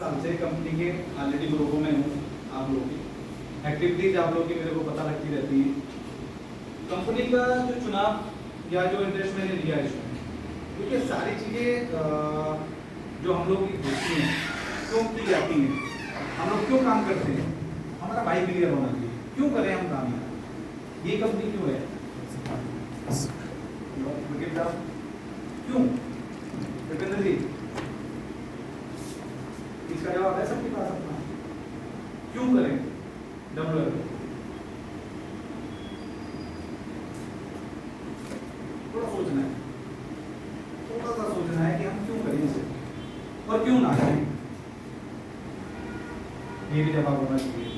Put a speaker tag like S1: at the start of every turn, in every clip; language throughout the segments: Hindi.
S1: साल से कंपनी के ऑलरेडी ग्रुपों में हूँ। आप लोगों की एक्टिविटीज आप लोगों की मेरे को पता लगती रहती है। कंपनी का जो चुनाव या जो इंटरेस्ट मैंने लिया है इसमें, क्योंकि सारी चीज़ें जो हम लोग की होती हैं क्यों की जाती हैं, हम लोग क्यों काम करते हैं, हमारा भाई क्लियर होना चाहिए। क्यों करें हम काम, ये कंपनी क्यों है, क्यों दीपेंद्र जी, इसका जवाब है सबके पास अपना। क्यों करें डब्ल्यूएफ? थोड़ा सोचना है, थोड़ा सा सोचना है कि हम क्यों करें इसे और क्यों ना करें, ये भी जवाब होना चाहिए।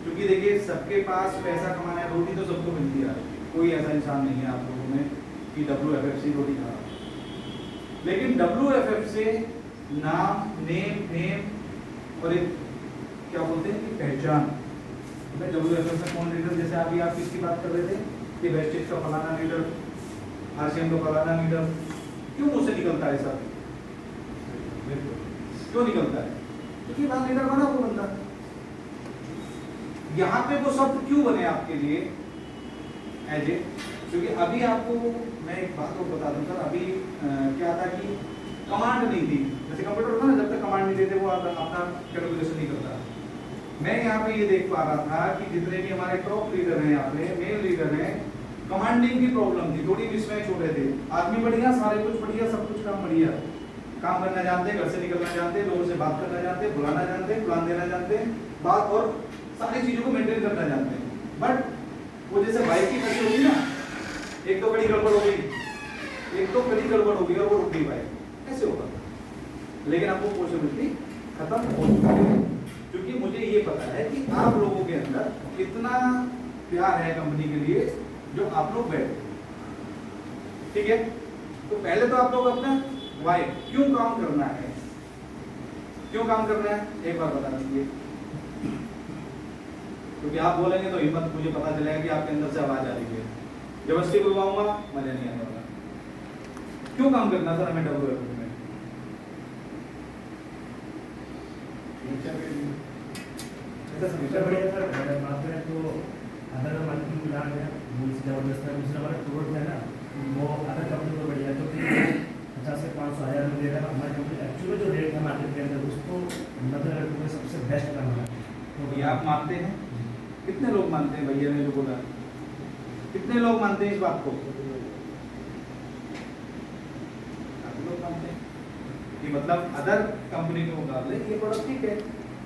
S1: क्योंकि देखिए सबके पास पैसा कमाना है, रोटी तो सबको मिलती है, कोई ऐसा इंसान नहीं है आप लोगों में कि WFF से रोटी खा रहा है। लेकिन WFF से नाम, नेम और एक क्या बोलते हैं कि पहचान। WFF में कौन लीडर, जैसे अभी आप किसकी बात कर रहे थे कि वेस्टेज का फलाना लीडर, RCM का फलाना लीडर, क्यों मुझसे निकलता है सब, क्यों निकलता है? क्योंकि वहां लीडर बना वो बंदा। यहाँ पे वो शब्द क्यों बने आपके लिए एज ए, क्योंकि अभी आपको मैं एक बात को बता दूं सर, अभी क्या था कि कमांड नहीं थी। जैसे कंप्यूटर होता ना, जब तक कमांड नहीं देते वो अपना कैलकुलेशन नहीं करता। मैं यहाँ पे ये देख पा रहा था कि जितने भी हमारे टॉप लीडर हैं, यहाँ पे मेन लीडर हैं, कमांडिंग की प्रॉब्लम थी, थोड़ी मिसमैच हो रहे थे। आदमी बढ़िया, सारे कुछ बढ़िया, सब कुछ काम बढ़िया, काम करना जानते, घर से निकलना जानते, लोगों से बात करना जानते, बुलाना जानते, प्लान देना जानते, बात और सारी चीजों को मेंटेन करना जानते हैं। बट वो जैसे बाइक की कड़ी होगी ना, एक तो कड़ी गड़बड़ हो गई, एक तो कड़ी गड़बड़ हो गई और वो रुक गई बाइक, कैसे होगा? लेकिन अब वो पॉसिबिलिटी खत्म हो चुकी है, क्योंकि मुझे ये पता है कि आप लोगों के अंदर कितना प्यार है कंपनी के लिए, जो आप लोग बैठे। ठीक है, तो पहले तो आप लोग अपना वाई, क्यों काम करना है, क्यों काम करना है एक बार बता दीजिए। क्योंकि आप बोलेंगे तो हिम्मत, मुझे पता चलेगा कि आपके अंदर से आवाज आ रही है। जबरदस्ती बुलवाऊंगा, मजा नहीं आने वाला। क्यों काम करना सर हमें WFF में?
S2: सबसे बेस्ट करना
S1: तो ये आप मानते हैं? कितने लोग मानते हैं भैया ने जो बोला? कितने लोग मानते हैं इस बात को? काफी लोग मानते हैं कि मतलब अदर कंपनी के मुकाबले ये प्रोडक्ट ठीक है।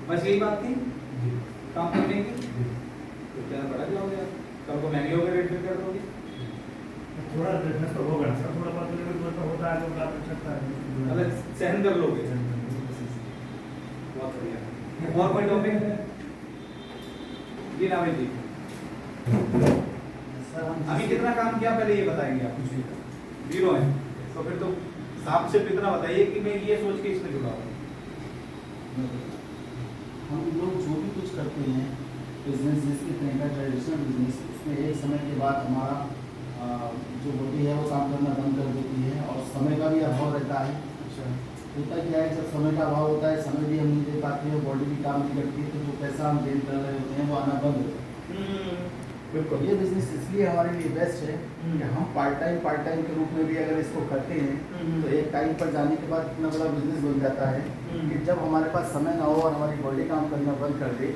S1: बस यही बात थी काम करने की, तो क्या बढ़ा जाओगे आप? कल को महंगे होकर रेट पे कर दोगे?
S2: थोड़ा बिजनेस तो होगा सर, थोड़ा बहुत होता है तो बात सकता है,
S1: मतलब सहन कर लोगे। बहुत बढ़िया। और कोई टॉपिक? जी नावेद जी, अभी कितना काम किया पहले ये बताएंगे आप? कुछ 0 है तो फिर तो साफ सिर्फ इतना बताइए कि मैं ये सोच के इसमें जुड़ा हूँ।
S3: हम लोग जो भी कुछ करते हैं बिजनेस, जिसकी तरह का ट्रेडिशनल बिजनेस, उसमें एक समय के बाद हमारा जो बॉडी है वो काम करना बंद कर देती है और समय का भी अभाव रहता है।
S1: अच्छा,
S3: होता क्या है, जब समय का अभाव होता है, समय भी हम नहीं दे पाते हैं, बॉडी भी काम नहीं करती है, तो जो पैसा हम गेन कर रहे होते हैं वो आना बंद होता है।
S1: बिल्कुल।
S3: ये बिजनेस इसलिए हमारे लिए बेस्ट है कि हम पार्ट टाइम के रूप में भी अगर इसको करते हैं तो एक टाइम पर जाने के बाद इतना बड़ा बिजनेस बन जाता है कि जब हमारे पास समय ना हो और हमारी बॉडी काम करना बंद कर दे,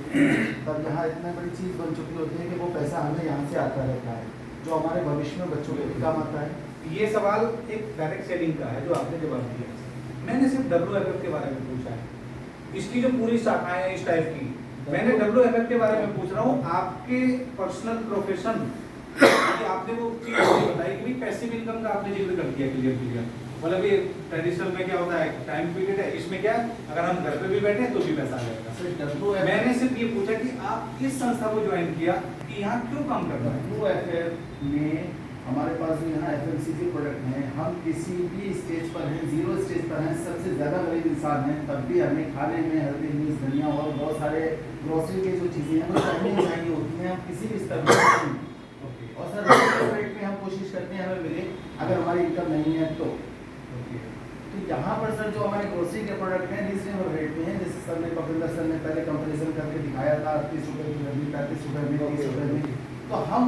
S3: तब यहाँ इतनी बड़ी चीज़ बन चुकी होती है कि वो पैसा हमें यहाँ से आता रहता है, जो हमारे भविष्य में बच्चों के भी काम आता है।
S1: ये सवाल एक डायरेक्ट सेलिंग का है जो आपने जवाब दिया। मैंने सिर्फ WFF के बारे में पूछा है, इसकी जो पूरी शाखाएं हैं इस टाइप की, मैंने WFF के बारे में पूछ रहा हूँ। आपके पर्सनल प्रोफेशन आपने वो चीज बताई कि पैसिव इनकम का आपने जिक्र कर दिया क्लियर। मतलब ये ट्रेडिशनल में क्या होता है, टाइम पीरियड है, इसमें क्या अगर हम घर पे भी बैठे तो भी पैसा आएगा। मैंने सिर्फ ये पूछा कि आप किस संस्था को ज्वाइन किया, कि यहाँ क्यों काम कर रहा है?
S3: WFF में हमारे पास जो यहाँ FMCG प्रोडक्ट हैं, हम किसी भी स्टेज पर हैं, 0 स्टेज पर हैं, सबसे ज़्यादा गरीब इंसान हैं, तब भी हमें खाने में हल्दी, मिर्च, धनिया और बहुत सारे ग्रोसरी की जो चीज़ें हैं वो चाहिए चाहिए होती हैं, हम किसी भी स्तर पर। और सर रेट में हम कोशिश करते हैं हमें मिले, अगर हमारी इनकम नहीं है तो यहाँ पर सर जो हमारे ग्रोसरी के प्रोडक्ट हैं रीजनेबल रेट में हैं, जैसे सर ने कपिलर सर ने पहले कंपैरिजन करके दिखाया था 38 रुपये की लगी, 35 रुपये में, 30 रुपये में। तो हम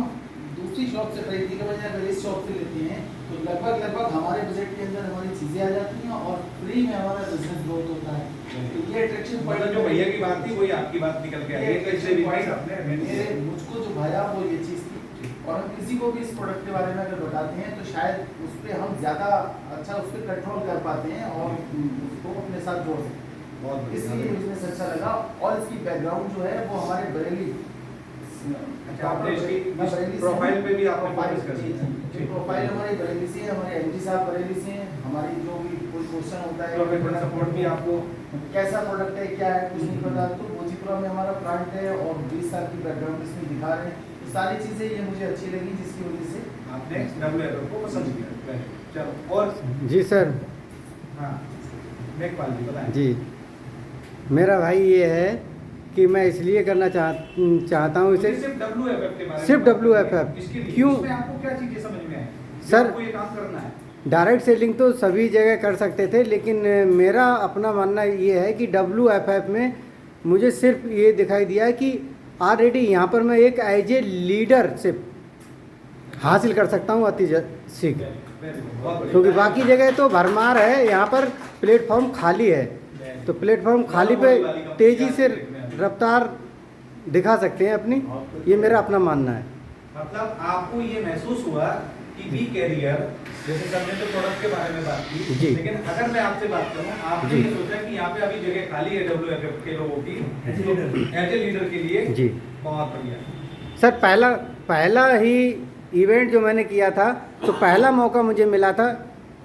S3: दूसरी शॉप से खरीदने के बजाय अगर इस शॉप से लेते हैं तो लगभग हमारे बजट के अंदर हमारी चीज़ें आ जाती हैं और फ्री में हमारा बिजनेस ग्रोथ होता है। तो ये अट्रैक्शन
S1: मतलब जो भैया की बात थी वही आपकी बात निकल के आई है कि इससे भी भाई
S3: मेरे मुझको जो भाया वो ये चीज़ थी। और हम किसी को भी इस प्रोडक्ट के बारे में अगर बताते हैं तो शायद उस पर हम ज़्यादा अच्छा उस पर कंट्रोल कर पाते हैं और उसको अपने साथ जोड़ सकते हैं।
S1: बहुत
S3: इसलिए बिजनेस अच्छा लगा। और इसकी बैकग्राउंड जो है वो हमारे बरेली
S1: अच्छा, आपने इसकी
S3: बरेली
S1: प्रोफाइल पे भी आपने
S3: प्रोफाइल
S1: फोकस कर दिया।
S3: जी, प्रोफाइल हमारी बरेली से है, हमारे एमजी साहब बरेली से हैं। हमारी जो भी कोई क्वेश्चन होता है
S1: प्रोफेशनल सपोर्ट भी आपको
S3: कैसा प्रोडक्ट है क्या है कुछ नहीं पता, तो मोजीपुरा में हमारा प्लांट है और 20 साल की बैकग्राउंड इसमें दिखा रहे हैं। तो सारी चीज़ें ये मुझे अच्छी लगी जिसकी वजह से
S1: आपने WFF को पसंद किया। चलो और
S4: जी सर।
S1: हाँ मेघपाल जी बताएं।
S4: जी मेरा भाई ये है कि मैं इसलिए करना चाहता हूँ इसे,
S1: मुझे सिर्फ WFF के बारे में
S4: सिर्फ
S1: बात करनी है।
S4: WFF
S1: इसके लिए
S4: क्यों?
S1: इसमें आपको क्या चीजें समझ में आई जो
S4: सर,
S1: आपको ये काम करना है?
S4: डायरेक्ट सेलिंग तो सभी जगह कर सकते थे, लेकिन मेरा अपना मानना ये है कि WFF में मुझे सिर्फ ये दिखाई दिया कि ऑलरेडी यहाँ पर मैं एक एज ए लीडरशिप हासिल कर सकता हूँ अति शीघ्र, क्योंकि बाकी जगह तो भरमार है, यहाँ पर प्लेटफॉर्म खाली है। तो प्लेटफॉर्म खाली पे तेज़ी से रफ्तार दिखा सकते हैं अपनी, ये मेरा अपना मानना है।
S1: मतलब आपको ये महसूस हुआ कि बी कैरियर, जैसे सर ने तो प्रोडक्ट के बारे में बात की,
S4: जी।
S1: लेकिन अगर मैं आपसे बात करूं, आपने
S4: जी।
S1: ये सोचा कि यहाँ पे अभी जगह खाली है WFF के लोगों की एज ए लीडर के लिए।
S4: जी
S1: बहुत बढ़िया
S4: सर, पहला ही इवेंट जो मैंने किया था तो पहला मौका मुझे मिला था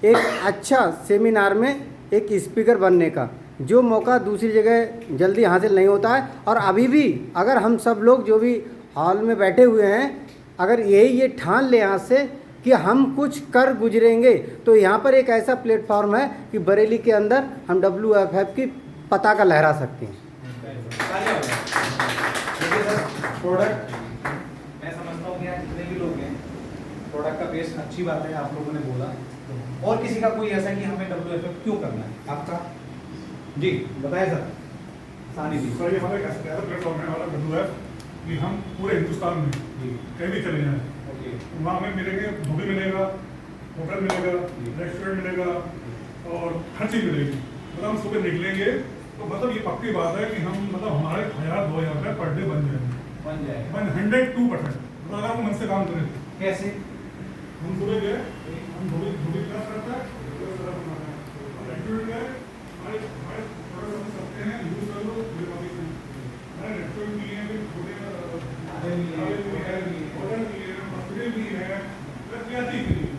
S4: एक अच्छा सेमिनार में एक स्पीकर बनने का, जो मौका दूसरी जगह जल्दी हासिल नहीं होता है। और अभी भी अगर हम सब लोग जो भी हॉल में बैठे हुए हैं, अगर ये ठान ले यहाँ से कि हम कुछ कर गुजरेंगे, तो यहाँ पर एक ऐसा प्लेटफॉर्म है कि बरेली के अंदर हम WFF की पताका लहरा सकते हैं।
S1: देखिए सर, प्रोडक्ट मैं समझता हूँ कि यहाँ जितने भी लोग हैं, प्रोडक्ट का बेस अच्छी बात है, आप लोगों ने बोला। और किसी का कोई ऐसा कि हमें WFF क्यों करना है आपका? जी बताएं सर। सानी जी।
S2: सर ये हमारा एक ऐसा प्लेटफॉर्म है हमारा WFF कि हम पूरे हिंदुस्तान में कहीं भी चले जाएं,
S1: ओके,
S2: वहाँ हमें मिलेंगे, धोबी मिलेगा, होटल मिलेगा, रेस्टोरेंट मिलेगा और हर चीज़ मिलेगी। मतलब हम सुबह निकलेंगे तो मतलब ये पक्की बात है कि हम मतलब हमारे 1000-2000 रुपये पर डे बन जाएंगे,
S1: बन जाएगा।
S2: 102%। मतलब अगर हम मन से काम करें,
S1: कैसे?
S2: हम सुबह गए, हम धोबी क्लास करता है, रेस्टोरेंट गए, हमारे प्रोडक्ट हम सकते हैं, यूज कर लो, हमारे रेस्टोरेंट भी है, छोटे होटल भी है, हॉस्पिटल भी है, प्रख्याति भी है।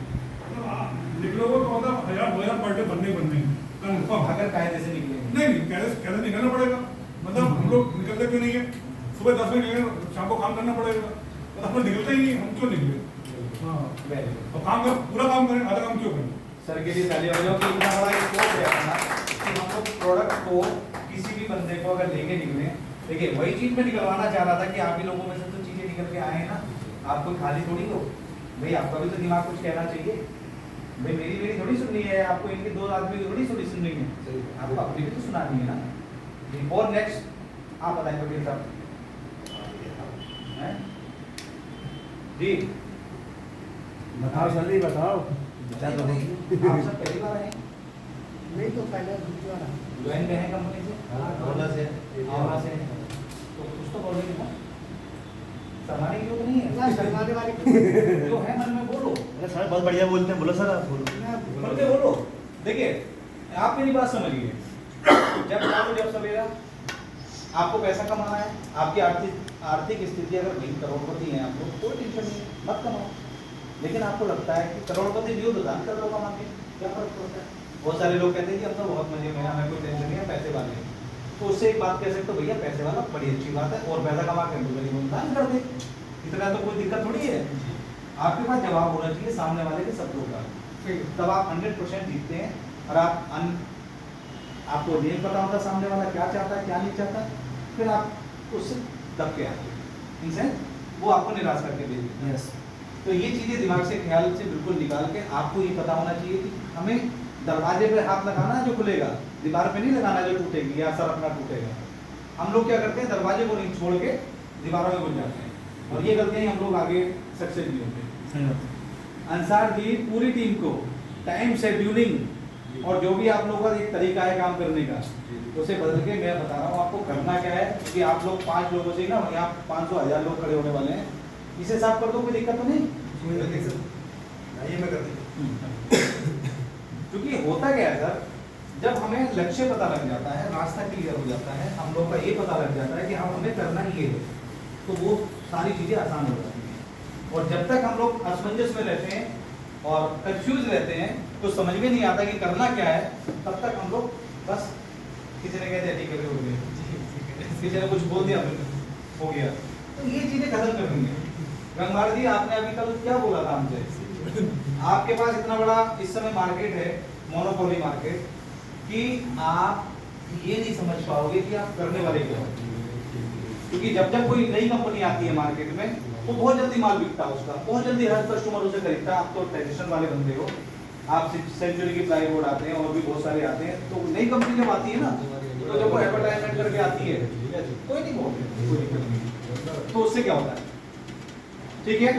S2: मतलब आप निकलोगे तो मतलब 1000-2000 पर डे बनने कंफर्म।
S1: अगर कायदे से निकलेंगे
S2: नहीं कैसे निकलना पड़ेगा। मतलब हम लोग निकलते क्यों नहीं है? सुबह 10 बजे निकलेंगे, शाम को काम करना पड़ेगा, तो हम लोग निकलते ही नहीं, हम क्यों निकले? हाँ, और काम कर, पूरा काम करें, आधा काम क्यों करें?
S1: सर के लिए ताली बजाओ कि इतना बड़ा स्कोप है अपना कि हम लोग प्रोडक्ट को किसी भी बंदे को अगर लेके निकले। देखिए वही चीज मैं निकलवाना चाह रहा था कि आप ही लोगों में से तो चीजें निकल के आए हैं ना, आप कोई खाली थोड़ी हो भाई, आपका भी तो दिमाग कुछ कहना चाहिए भाई। मेरी थोड़ी सुननी है, आपको इनके दो आदमी की थोड़ी सुननी है, आपको अपनी भी तो सुनानी है ना जी। और नेक्स्ट आप बताएं पटेल साहब हैं जी,
S4: बताओ जल्दी बताओ।
S1: आप सब पहली बार आए?
S4: नहीं तो पहले
S1: ज्वाइन गए हैं कंपनी से?
S3: बोला से
S1: आवरा से तो कुछ तो बोलेंगे ना, शर्माने की जरूरत नहीं है,
S4: शर्माने वाली
S1: जो है मन में बोलो,
S3: अरे सर बहुत बढ़िया बोलते हैं, बोलो सर आप बोलो।
S1: मन के बोलो। देखिए आप मेरी बात समझिए, जब जाओ जब सवेरा आपको पैसा कमाना है, आपकी आर्थिक स्थिति अगर भाई करोड़पति है, आप लोग कोई टेंशन नहीं है, मत कमाओ। लेकिन आपको लगता है कि करोड़पति भी हो तो दान कर लो कमा के, क्या फर्क पड़ता है? बहुत सारे लोग कहते हैं कि हम तो बहुत मजे में, हमें कोई टेंशन नहीं है, पैसे वाले हैं। तो उससे एक बात कह सकते हो, भैया पैसे वाला बड़ी अच्छी बात है, और पैसा कमा के गरीबों को दान कर दे, इतना तो कोई दिक्कत थोड़ी है। आपके पास जवाब होना चाहिए सामने वाले के सब लोग का, तब आप 100% जीतते हैं। और आपको नहीं पता होता सामने वाला क्या चाहता है क्या नहीं चाहता, फिर आप उससे दब के आते हैं, इनसे वो आपको निराश करके दे देते हैं।
S3: यस,
S1: तो ये चीज़ें दिमाग से ख्याल से बिल्कुल निकाल के आपको ये पता होना चाहिए कि हमें दरवाजे पे हाथ लगाना जो खुलेगा, दीवार पे नहीं लगाना जो टूटेगी या सर अपना टूटेगा। हम लोग क्या करते हैं, दरवाजे को नहीं छोड़ के दीवारों में घुस जाते हैं, और ये गलतियां हम लोग आगे सक्सेस नहीं होते। अंसार जी पूरी टीम को टाइम शेड्यूलिंग और जो भी आप लोगों का एक तरीका है काम करने का, उसे बदल के मैं बता रहा हूँ आपको करना क्या है कि आप लोग 5 लोगों से ना, यहाँ 500-1000 लोग खड़े होने वाले हैं, इसे साफ कर दो, कोई दिक्कत तो नहीं। क्योंकि होता क्या है सर, जब हमें लक्ष्य पता लग जाता है, रास्ता क्लियर हो जाता है, हम लोग का ये पता लग जाता है कि हम हमें करना ही है, तो वो सारी चीजें आसान हो जाती हैं। और जब तक हम लोग असमंजस में रहते हैं और कंफ्यूज रहते हैं, तो समझ में नहीं आता कि करना क्या है, तब तक हम लोग बस किसी ने कह दिया ठीक है हो गया, किसी ने कुछ बोल दिया हो गया, तो ये चीजें खत्म कर देंगे। गंगवार जी आपने अभी कल क्या बोला था हमसे, आपके पास इतना बड़ा इस समय मार्केट है, मोनोपोली मार्केट, कि आप ये नहीं समझ पाओगे कि आप करने वाले क्या हो। क्योंकि जब जब कोई नई कंपनी आती है मार्केट में, वो बहुत जल्दी माल बिकता है उसका, बहुत जल्दी हर कस्टमर उसे खरीदता है। आप तो ट्रेडिशनल वाले बंदे हो, आप सेंचुरी की प्लाईवुड आते हैं और भी बहुत सारे आते हैं, तो नई कंपनी जब आती है ना, तो जब वो एडवर्टाइजमेंट करके आती है, कोई नहीं बोलते, कोई दिक्कत नहीं, तो उससे क्या होता है, ठीक है।